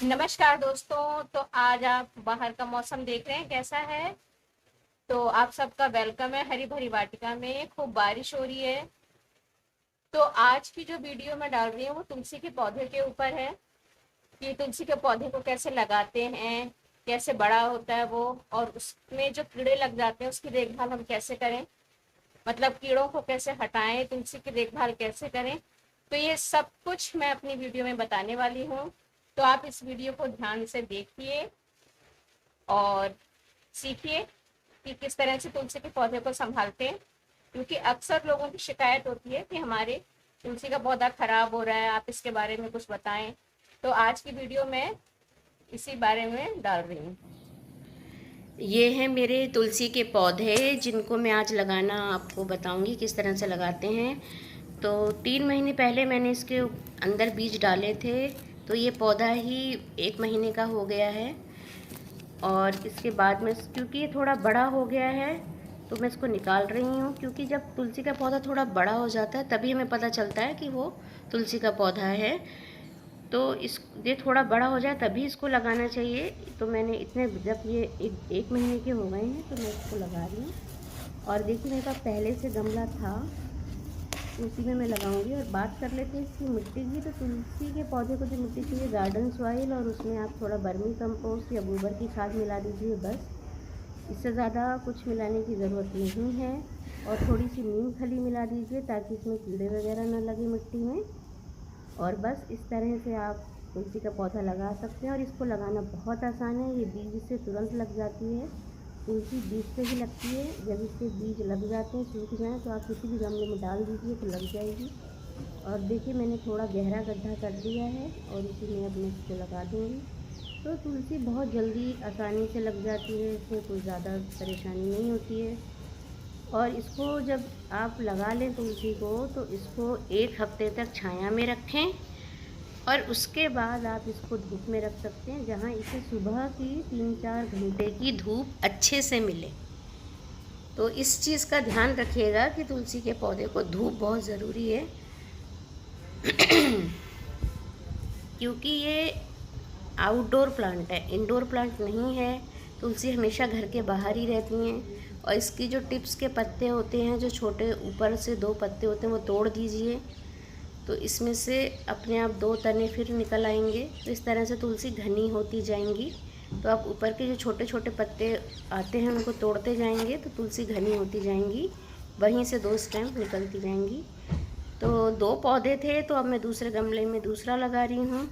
नमस्कार दोस्तों। तो आज आप बाहर का मौसम देख रहे हैं कैसा है। तो आप सबका वेलकम है हरी भरी वाटिका में। खूब बारिश हो रही है। तो आज की जो वीडियो मैं डाल रही हूँ वो तुलसी के पौधे के ऊपर है कि तुलसी के पौधे को कैसे लगाते हैं, कैसे बड़ा होता है वो, और उसमें जो कीड़े लग जाते हैं उसकी देखभाल हम कैसे करें, मतलब कीड़ों को कैसे हटाएं, तुलसी की देखभाल कैसे करें। तो ये सब कुछ मैं अपनी वीडियो में बताने वाली हूँ। तो आप इस वीडियो को ध्यान से देखिए और सीखिए कि किस तरह से तुलसी के पौधे को संभालते हैं, क्योंकि अक्सर लोगों की शिकायत होती है कि हमारे तुलसी का पौधा खराब हो रहा है, आप इसके बारे में कुछ बताएं। तो आज की वीडियो में इसी बारे में डाल रही हूँ। ये हैं मेरे तुलसी के पौधे जिनको मैं आज लगाना आपको बताऊंगी किस तरह से लगाते हैं। तो 3 महीने पहले मैंने इसके अंदर बीज डाले थे, तो ये पौधा ही 1 महीने का हो गया है। और इसके बाद में क्योंकि ये थोड़ा बड़ा हो गया है तो मैं इसको निकाल रही हूँ, क्योंकि जब तुलसी का पौधा थोड़ा बड़ा हो जाता है तभी हमें पता चलता है कि वो तुलसी का पौधा है। तो इस ये थोड़ा बड़ा हो जाए तभी इसको लगाना चाहिए। तो मैंने इतने जब ये एक महीने के हो गए हैं तो मैं इसको लगा रही हूँ। और देखिए मेरे पास पहले से गमला था, उसी में मैं लगाऊंगी। और बात कर लेते हैं इसकी मिट्टी की। तो तुलसी के पौधे को जो मिट्टी चाहिए गार्डन सॉइल, और उसमें आप थोड़ा वर्मी कंपोस्ट या गोबर की खाद मिला दीजिए बस। इससे ज़्यादा कुछ मिलाने की ज़रूरत नहीं है। और थोड़ी सी नीम खली मिला दीजिए ताकि इसमें कीड़े वगैरह ना लगे मिट्टी में। और बस इस तरह से आप तुलसी का पौधा लगा सकते हैं। और इसको लगाना बहुत आसान है, ये बीज से तुरंत लग जाती है। तुलसी बीज से ही लगती है। जब इसके बीज लग जाते हैं, सूख जाएं, तो आप किसी भी गमले में डाल दीजिए तो लग जाएगी। और देखिए मैंने थोड़ा गहरा गड्ढा कर दिया है और इसी में अब मैं इसको लगा दूँगी। तो तुलसी बहुत जल्दी आसानी से लग जाती है, इसमें कोई ज़्यादा परेशानी नहीं होती है। और इसको जब आप लगा लें तुलसी को, तो इसको 1 हफ्ते तक छाया में रखें। और उसके बाद आप इसको धूप में रख सकते हैं, जहाँ इसे सुबह की 3-4 घंटे की धूप अच्छे से मिले। तो इस चीज़ का ध्यान रखिएगा कि तुलसी के पौधे को धूप बहुत ज़रूरी है क्योंकि ये आउटडोर प्लांट है, इंडोर प्लांट नहीं है। तुलसी हमेशा घर के बाहर ही रहती हैं। और इसकी जो टिप्स के पत्ते होते हैं, जो छोटे ऊपर से 2 पत्ते होते हैं, वो तोड़ दीजिए। तो इसमें से अपने आप 2 तने फिर निकल आएंगे। तो इस तरह से तुलसी घनी होती जाएंगी। तो आप ऊपर के जो छोटे छोटे पत्ते आते हैं उनको तोड़ते जाएंगे तो तुलसी घनी होती जाएंगी। वहीं से 2 स्टेम निकलती जाएंगी। तो 2 पौधे थे, तो अब मैं दूसरे गमले में दूसरा लगा रही हूँ।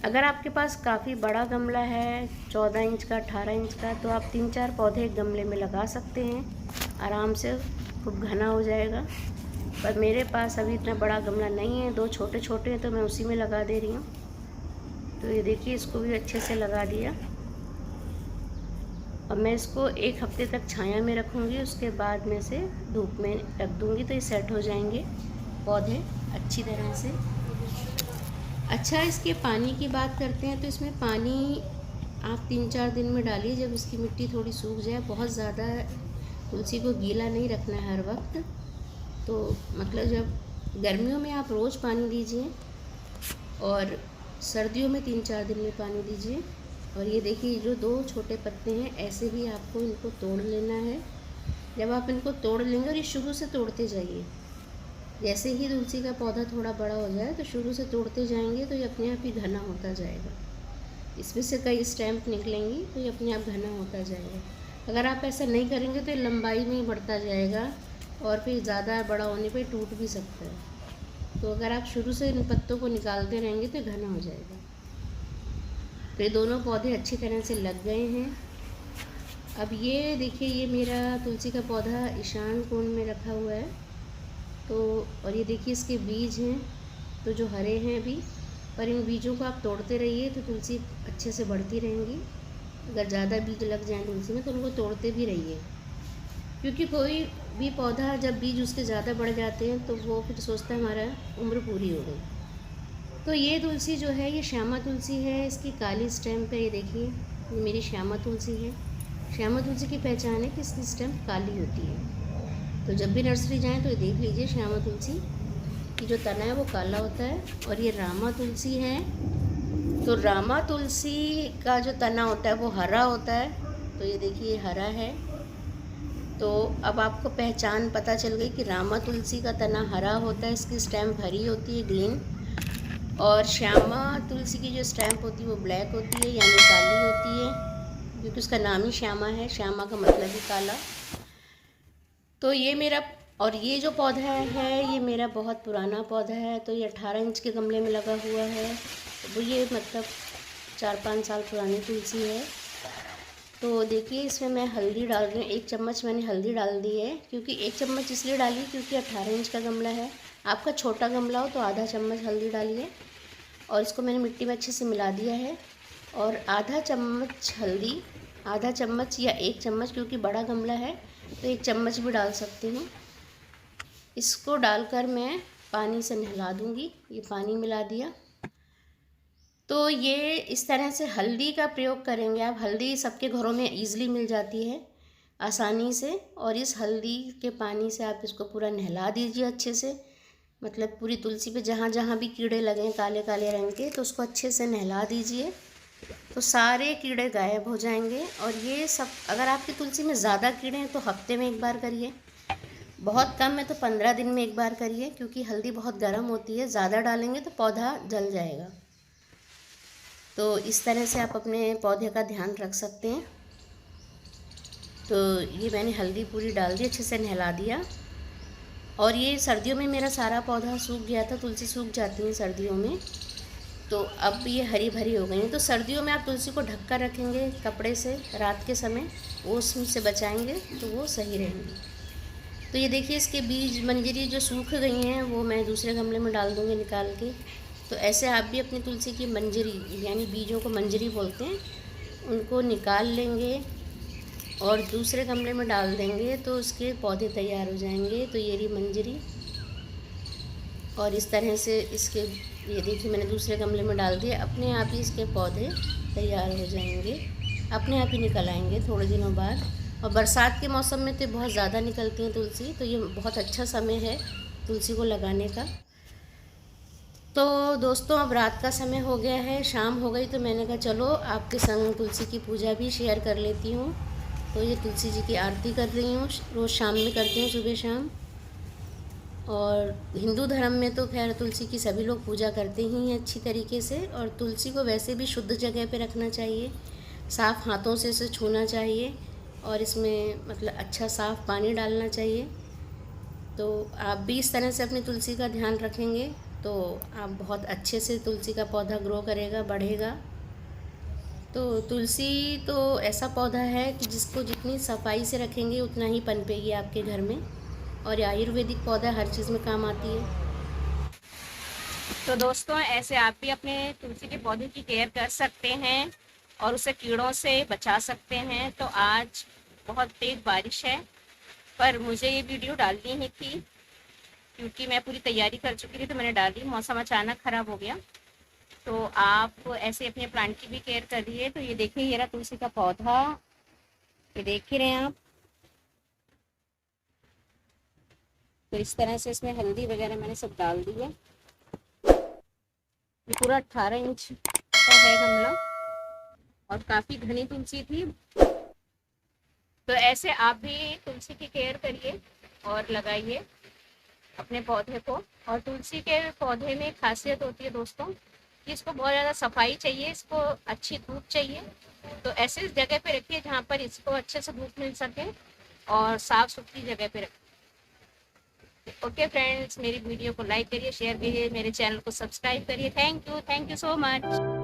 अगर आपके पास काफ़ी बड़ा गमला है, 14 इंच का, 18 इंच का, तो आप 3-4 पौधे एक गमले में लगा सकते हैं आराम से, खूब घना हो जाएगा। पर मेरे पास अभी इतना बड़ा गमला नहीं है, 2 छोटे छोटे हैं, तो मैं उसी में लगा दे रही हूँ। तो ये देखिए इसको भी अच्छे से लगा दिया। अब मैं इसको 1 हफ्ते तक छाया में रखूँगी, उसके बाद में से धूप में रख दूँगी तो ये सेट हो जाएंगे पौधे अच्छी तरह से। अच्छा, इसके पानी की बात करते हैं। तो इसमें पानी आप 3-4 दिन में डालिए, जब इसकी मिट्टी थोड़ी सूख जाए। बहुत ज़्यादा तुलसी को गीला नहीं रखना है हर वक्त। तो मतलब जब गर्मियों में आप रोज़ पानी दीजिए और सर्दियों में 3-4 दिन में पानी दीजिए। और ये देखिए जो 2 छोटे पत्ते हैं, ऐसे ही आपको इनको तोड़ लेना है। जब आप इनको तोड़ लेंगे, और ये शुरू से तोड़ते जाइए, जैसे ही तुलसी का पौधा थोड़ा बड़ा हो जाए तो शुरू से तोड़ते जाएंगे तो ये अपने आप ही घना होता जाएगा। इसमें से कई स्टैम्प निकलेंगी तो ये अपने आप घना होता जाएगा। अगर आप ऐसा नहीं करेंगे तो ये लंबाई में ही बढ़ता जाएगा और फिर ज़्यादा बड़ा होने पे टूट भी सकता है। तो अगर आप शुरू से इन पत्तों को निकालते रहेंगे तो घना हो जाएगा। तो ये दोनों पौधे अच्छी तरह से लग गए हैं। अब ये देखिए, ये मेरा तुलसी का पौधा ईशान कोण में रखा हुआ है। तो और ये देखिए इसके बीज हैं तो जो हरे हैं अभी, पर इन बीजों को आप तोड़ते रहिए तो तुलसी अच्छे से बढ़ती रहेंगी। अगर ज़्यादा बीज लग जाएँ तुलसी में तो उनको तोड़ते भी रहिए, क्योंकि कोई भी पौधा जब बीज उसके ज़्यादा बढ़ जाते हैं तो वो फिर सोचता है हमारा उम्र पूरी हो गई। तो ये तुलसी जो है ये श्यामा तुलसी है, इसकी काली स्टेम्प है। ये देखिए, ये मेरी श्यामा तुलसी है। श्यामा तुलसी की पहचान है कि इसकी स्टेम्प काली होती है। तो जब भी नर्सरी जाएं तो ये देख लीजिए, श्यामा तुलसी की जो तना है वो काला होता है। और ये रामा तुलसी है, तो रामा तुलसी का जो तना होता है वो हरा होता है। तो ये देखिए हरा है। तो अब आपको पहचान पता चल गई कि रामा तुलसी का तना हरा होता है, इसकी स्टेम्प हरी होती है, ग्रीन। और श्यामा तुलसी की जो स्टैम्प होती है वो ब्लैक होती है, यानी काली होती है, क्योंकि उसका नाम ही श्यामा है। श्यामा का मतलब ही काला। तो ये मेरा, और ये जो पौधा है ये मेरा बहुत पुराना पौधा है। तो ये 18 इंच के गमले में लगा हुआ है। तो ये मतलब 4-5 साल पुरानी तुलसी है। तो देखिए इसमें मैं हल्दी डाल रही हूँ। 1 चम्मच मैंने हल्दी डाल दी है, क्योंकि 1 चम्मच इसलिए डाली क्योंकि 18 इंच का गमला है। आपका छोटा गमला हो तो आधा चम्मच हल्दी डालिए। और इसको मैंने मिट्टी में अच्छे से मिला दिया है। और आधा चम्मच हल्दी, आधा चम्मच या 1 चम्मच, क्योंकि बड़ा गमला है तो 1 चम्मच भी डाल सकती हूँ। इसको डालकर मैं पानी से नहला दूँगी। ये पानी मिला दिया। तो ये इस तरह से हल्दी का प्रयोग करेंगे आप। हल्दी सबके घरों में ईज़िली मिल जाती है आसानी से। और इस हल्दी के पानी से आप इसको पूरा नहला दीजिए अच्छे से। मतलब पूरी तुलसी पे जहाँ जहाँ भी कीड़े लगे हैं काले काले रंग के, तो उसको अच्छे से नहला दीजिए। तो सारे कीड़े गायब हो जाएंगे। और ये सब, अगर आपकी तुलसी में ज़्यादा कीड़े हैं तो हफ्ते में 1 बार करिए। बहुत कम है तो 15 दिन में 1 बार करिए, क्योंकि हल्दी बहुत गर्म होती है। ज़्यादा डालेंगे तो पौधा जल जाएगा। तो इस तरह से आप अपने पौधे का ध्यान रख सकते हैं। तो ये मैंने हल्दी पूरी डाल दी, अच्छे से नहला दिया। और ये सर्दियों में मेरा सारा पौधा सूख गया था। तुलसी सूख जाती है सर्दियों में, तो अब ये हरी भरी हो गई हैं। तो सर्दियों में आप तुलसी को ढक कर रखेंगे कपड़े से रात के समय, ओस से बचाएंगे तो वो सही रहेंगी। तो ये देखिए इसके बीज मंजरी जो सूख गई हैं वो मैं दूसरे गमले में डाल दूँगी निकाल के। तो ऐसे आप भी अपनी तुलसी की मंजरी, यानी बीजों को मंजरी बोलते हैं, उनको निकाल लेंगे और दूसरे गमले में डाल देंगे तो उसके पौधे तैयार हो जाएंगे। तो ये रही मंजरी। और इस तरह से इसके, ये देखिए मैंने दूसरे गमले में डाल दिए। अपने आप ही इसके पौधे तैयार हो जाएंगे, अपने आप ही निकल आएंगे थोड़े दिनों बाद। और बरसात के मौसम में तो बहुत ज़्यादा निकलती हैं तुलसी, तो ये बहुत अच्छा समय है तुलसी को लगाने का। तो दोस्तों अब रात का समय हो गया है, शाम हो गई, तो मैंने कहा चलो आपके संग तुलसी की पूजा भी शेयर कर लेती हूँ। तो ये तुलसी जी की आरती कर रही हूँ, रोज़ शाम में करती हूँ, सुबह शाम। और हिंदू धर्म में तो खैर तुलसी की सभी लोग पूजा करते ही हैं अच्छी तरीके से। और तुलसी को वैसे भी शुद्ध जगह पे रखना चाहिए, साफ़ हाथों से इसे छूना चाहिए और इसमें मतलब अच्छा साफ़ पानी डालना चाहिए। तो आप भी इस तरह से अपनी तुलसी का ध्यान रखेंगे तो आप बहुत अच्छे से तुलसी का पौधा ग्रो करेगा, बढ़ेगा। तो तुलसी तो ऐसा पौधा है कि जिसको जितनी सफाई से रखेंगे उतना ही पनपेगी आपके घर में। और ये आयुर्वेदिक पौधा हर चीज़ में काम आती है। तो दोस्तों ऐसे आप भी अपने तुलसी के पौधे की केयर कर सकते हैं और उसे कीड़ों से बचा सकते हैं। तो आज बहुत तेज़ बारिश है, पर मुझे ये वीडियो डालनी ही थी क्योंकि मैं पूरी तैयारी कर चुकी थी, तो मैंने डाली। मौसम अचानक ख़राब हो गया। तो आप ऐसे अपने प्लांट की भी केयर करिए। तो ये देखिए ये रहा तुलसी का पौधा, ये देख ही रहे हैं आप। तो इस तरह से इसमें हल्दी वगैरह मैंने सब डाल दी है। ये पूरा 18 इंच का है गमला और काफ़ी घनी तुलसी थी। तो ऐसे आप भी तुलसी की केयर करिए और लगाइए अपने पौधे को। और तुलसी के पौधे में खासियत होती है दोस्तों कि इसको बहुत ज़्यादा सफाई चाहिए, इसको अच्छी धूप चाहिए। तो ऐसे जगह पे रखिए जहाँ पर इसको अच्छे से धूप मिल सके और साफ सुथरी जगह पे रखिए। ओके फ्रेंड्स, मेरी वीडियो को लाइक करिए, शेयर करिए, मेरे चैनल को सब्सक्राइब करिए। Thank you so much.